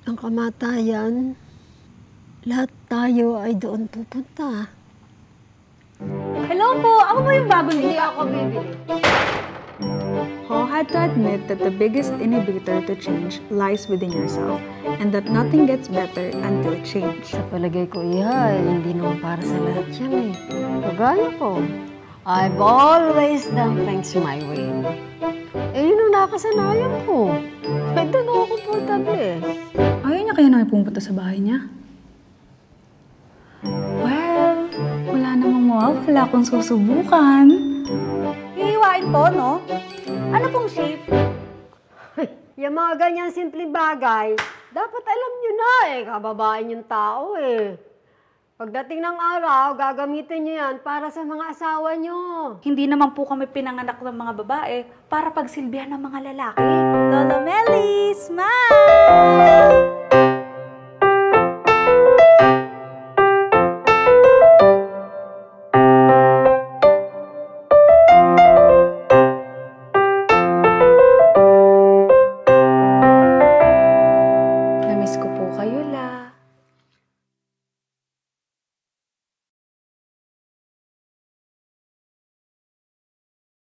ng kamatayan, lahat tayo ay doon pupunta. Hello po! Ako ba yung bagong Hindi ako bibili. Ho had to admit that the biggest inhibitor to change lies within yourself and that nothing gets better until change. Sa palagay ko, Iha, hindi naman para sa lahat yan eh. Kagaya ko, I've always done things my way. Eh, yun ang nakasanayan ko. Kahit doon ako komportable eh. Ayaw niya kaya nang pumunta sa bahay niya? Well, wala namang mawawala kung susubukan. Hihiwain po, no? Ano pong shape? Yung mga ganyan simpleng bagay, dapat alam nyo na eh. Kababain yung tao eh. Pagdating ng araw, gagamitin nyo yan para sa mga asawa nyo. Hindi naman po kami pinanganak ng mga babae para pagsilbihan ng mga lalaki. Lolo Meli, smile!